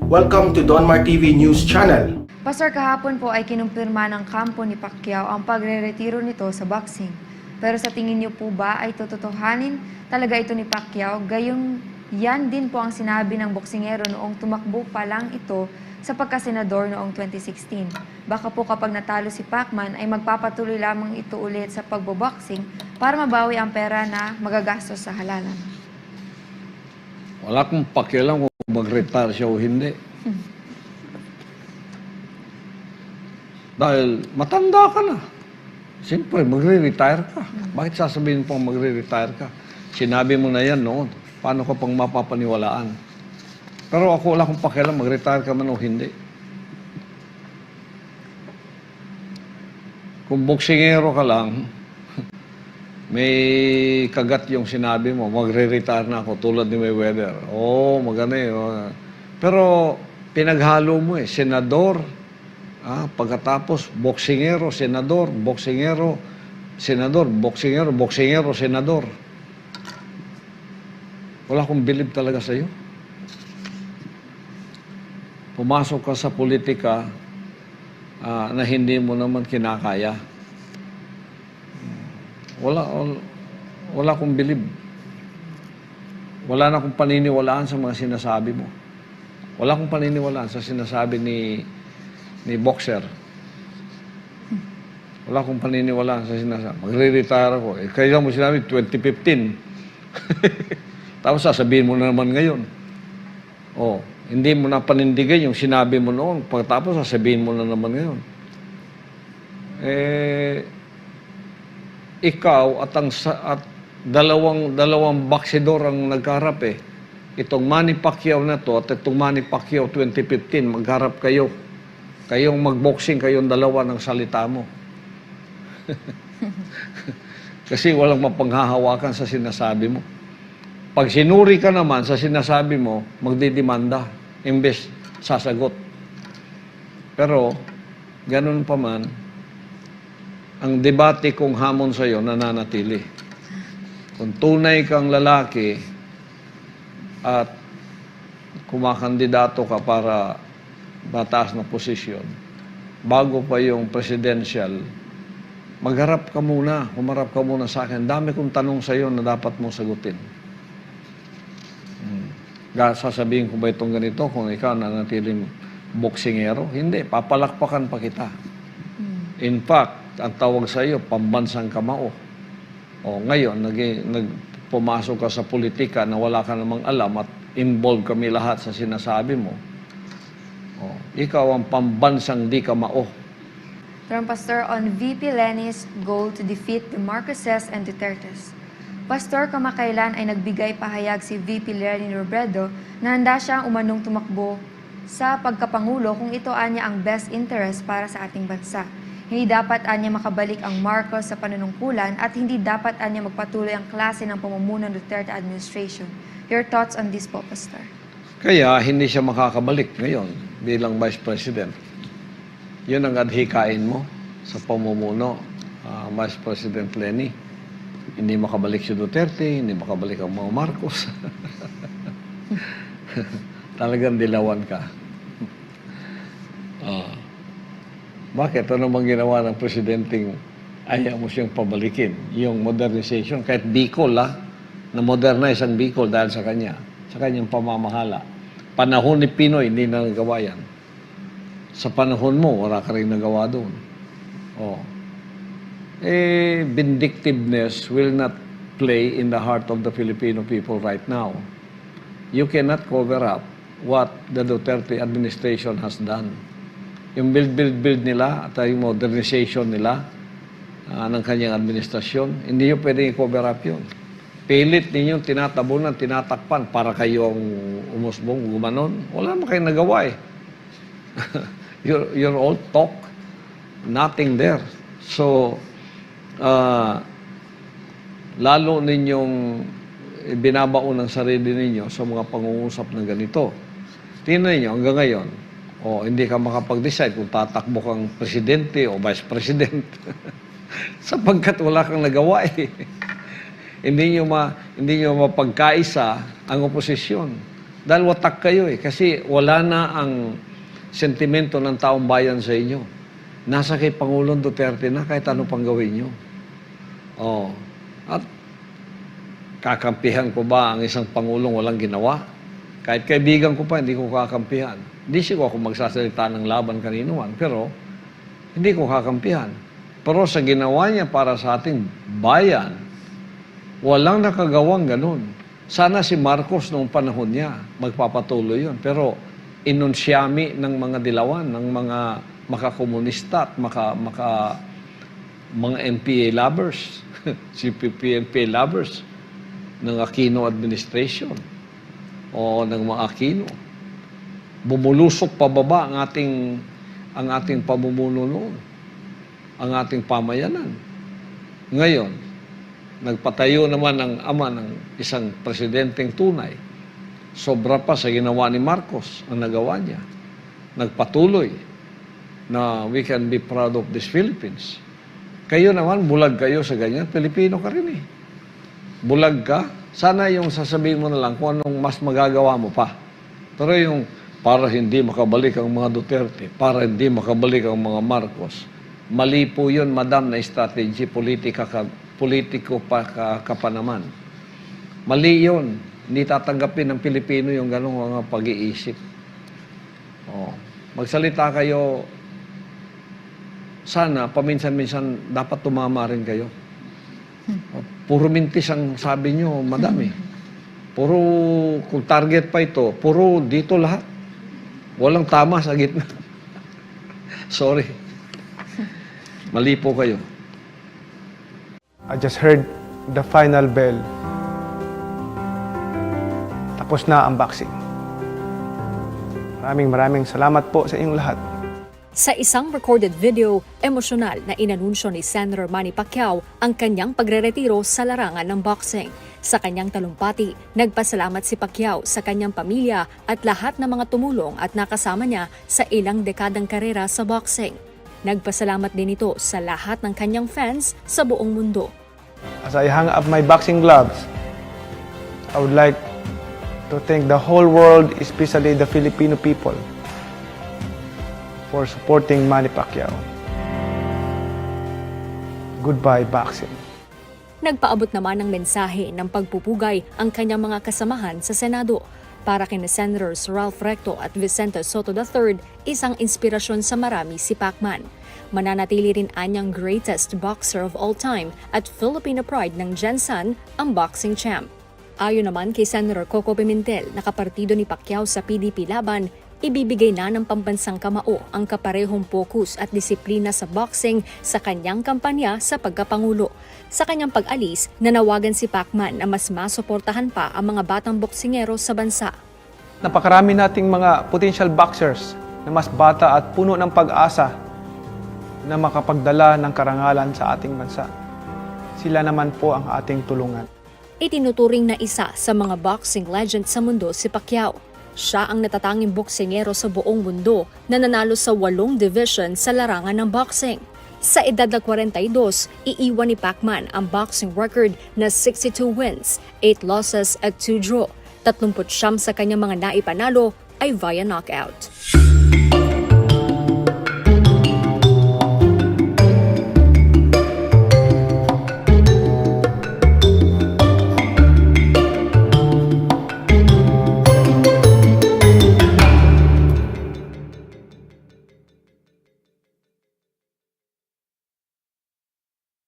Welcome to Donmar TV News Channel. Pastor, kahapon po ay kinumpirma ng kampo ni Pacquiao ang pagre-retiro nito sa boxing. Pero sa tingin niyo po ba ay tototohanin talaga ito ni Pacquiao? Gayong yan din po ang sinabi ng boksingero noong tumakbo pa lang ito sa pagkasenador noong 2016. Baka po kapag natalo si Pacman ay magpapatuloy lamang ito ulit sa pagboboxing para mabawi ang pera na magagastos sa halalan. Wala akong pakialam kung mag-retire siya o hindi. Dahil matanda ka na. Siyempre, magre-retire ka. Bakit sasabihin pong magre-retire ka? Sinabi mo na yan noon. Paano ka pang mapapaniwalaan? Pero ako wala akong pakialam, mag-retire ka man o hindi. Kung boksingero ka lang, may kagat yung sinabi mo, magre-retire na ako tulad ni Mayweather. Oo, maganda yun. Pero pinaghalo mo senador, pagkatapos boksingero, senador, boksingero, senador, boksingero, boksingero, senador. Wala akong bilib talaga sa iyo. Pumasok ka sa politika na hindi mo naman kinakaya. Wala akong bilib. Wala na akong paniniwalaan sa mga sinasabi mo. Wala akong paniniwalaan sa sinasabi ni boxer. Wala akong paniniwalaan sa sinasabi. Magre-retire ako. Kaya mo sinabi, 2015. Tapos sasabihin mo na naman ngayon. Hindi mo na panindigan yung sinabi mo noon. Pagkatapos sasabihin mo na naman ngayon. Ikaw at dalawang baksidor ang nagkarap Itong Manny Pacquiao na to at itong Manny Pacquiao 2015, magharap kayo. Kayong magboxing, kayong dalawa ng salita mo. Kasi walang mapanghahawakan sa sinasabi mo. Pag sinuri ka naman sa sinasabi mo, magdidemanda, imbes sasagot. Pero, ganun pa man, ang debate kong hamon sa iyo nananatili. Kung tunay kang lalaki at kumakandidato ka para mataas na posisyon, bago pa yung presidential, magharap ka muna, humarap ka muna sa akin. Dami kong tanong sa iyo na dapat mong sagutin. Sasabihin ko ba itong ganito kung ikaw nanatiling boksingero? Hindi, papalakpakan pa kita. In fact, ang tawag sa iyo, pambansang kamao. Ngayon, pumasok ka sa politika na wala ka namang alam at involved kami lahat sa sinasabi mo. Ikaw ang pambansang di kamao. Pero Pastor, on VP Leni's goal to defeat the Marcoses and Dutertes, Pastor, kamakailan ay nagbigay pahayag si VP Leni Robredo na handa siyang umanong tumakbo sa pagkapangulo kung ito anya ang best interest para sa ating bansa. Hindi dapat anya makabalik ang Marcos sa panunungkulan at hindi dapat anya magpatuloy ang klase ng pamumuno ng Duterte administration. Your thoughts on this po, Pastor? Kaya hindi siya makakabalik ngayon bilang Vice President. Yun ang adhikain mo sa pamumuno, Vice President Leni. Hindi makabalik si Duterte, hindi makabalik ang mga Marcos. Talagang dilawan ka. Bakit? Ano bang ginawa ng presidenteng ayaw mo siyang pabalikin? Yung modernization, kahit Bicol, na-modernize ang Bicol dahil sa kanya, sa kanyang pamamahala. Panahon ni Pinoy, hindi na nagawa yan. Sa panahon mo, wala ka rin nagawa doon. Vindictiveness will not play in the heart of the Filipino people right now. You cannot cover up what the Duterte administration has done. Yung build nila at yung modernization nila ng kanyang administrasyon, hindi nyo pwedeng i-cover up yun. Pilit ninyong tinatabunan, tinatakpan para kayo ang umusbong, gumanon. Wala naman kayong nagawa You're all talk, nothing there. So, lalo ninyong binabaon ang sarili ninyo sa mga pangungusap na ganito. Tingnan ninyo, hanggang ngayon, hindi ka makapag-decide kung tatakbo kang presidente o vice president. Sapagkat wala kang nagawa Hindi nyo mapagkaisa ang oposisyon. Dahil watak kayo eh. Kasi wala na ang sentimento ng taong bayan sa inyo. Nasa kay Pangulong Duterte na kahit ano pang gawin nyo. Oh. At kakampihan ko ba ang isang Pangulong walang ginawa? Kahit kaibigan ko pa, hindi ko kakampihan. Hindi siguro ako magsasalita ng laban kanino man, pero hindi ko kakampihan. Pero sa ginawa niya para sa ating bayan, walang nakagawang ganun. Sana si Marcos noong panahon niya, magpapatuloy yun. Pero inunsyami ng mga dilawan, ng mga makakomunista at mga MPA lovers, CPP-MPA lovers ng Aquino administration o ng mga Aquino. Bumulusok pababa ang ating pamumuno noon, ang ating pamayanan. Ngayon, nagpatayo naman ang ama ng isang presidenteng tunay. Sobra pa sa ginawa ni Marcos ang nagawa niya. Nagpatuloy na we can be proud of these Philippines. Kayo naman, bulag kayo sa ganyan. Pilipino ka rin eh. Bulag ka. Sana yung sasabihin mo na lang kung anong mas magagawa mo pa. Pero yung para hindi makabalik ang mga Duterte, para hindi makabalik ang mga Marcos, mali po yun, madam, na strategy, politiko ka naman. Mali yun. Hindi tatanggapin ng Pilipino yung ganong mga pag-iisip. Oh. Magsalita kayo, sana, paminsan-minsan, dapat tumama rin kayo. Puro mintis ang sabi nyo, madami. Puro, kung target pa ito, puro dito lahat. Walang tama sa gitna. Sorry. Mali po kayo. I just heard the final bell. Tapos na ang boxing. Maraming salamat po sa inyong lahat. Sa isang recorded video, emosyonal na inanunsyo ni Senator Manny Pacquiao ang kanyang pagreretiro sa larangan ng boxing. Sa kanyang talumpati, nagpasalamat si Pacquiao sa kanyang pamilya at lahat ng mga tumulong at nakasama niya sa ilang dekadang karera sa boxing. Nagpasalamat din ito sa lahat ng kanyang fans sa buong mundo. As I hang up my boxing gloves, I would like to thank the whole world, especially the Filipino people, for supporting Manny Pacquiao. Goodbye, boxing. Nagpaabot naman ng mensahe ng pagpupugay ang kanyang mga kasamahan sa Senado. Para kina Senators Ralph Recto at Vicente Soto III, isang inspirasyon sa marami si Pacman. Mananatili rin anyang greatest boxer of all time at Filipino pride ng Gensan, ang boxing champ. Ayon naman kay Senator Coco Pimentel, na kapartido ni Pacquiao sa PDP laban, ibibigay na ng pambansang kamao ang kaparehong focus at disiplina sa boxing sa kanyang kampanya sa pagkapangulo. Sa kanyang pag-alis, nanawagan si Pacman na mas masuportahan pa ang mga batang boksingero sa bansa. Napakarami nating mga potential boxers na mas bata at puno ng pag-asa na makapagdala ng karangalan sa ating bansa. Sila naman po ang ating tulungan. Itinuturing na isa sa mga boxing legend sa mundo si Pacquiao. Siya ang natatanging boksingero sa buong mundo na nanalo sa 8 division sa larangan ng boxing. Sa edad na 42, iiwan ni Pacman ang boxing record na 62 wins, 8 losses at 2 draw. 39 sa kanyang mga naipanalo ay via knockout.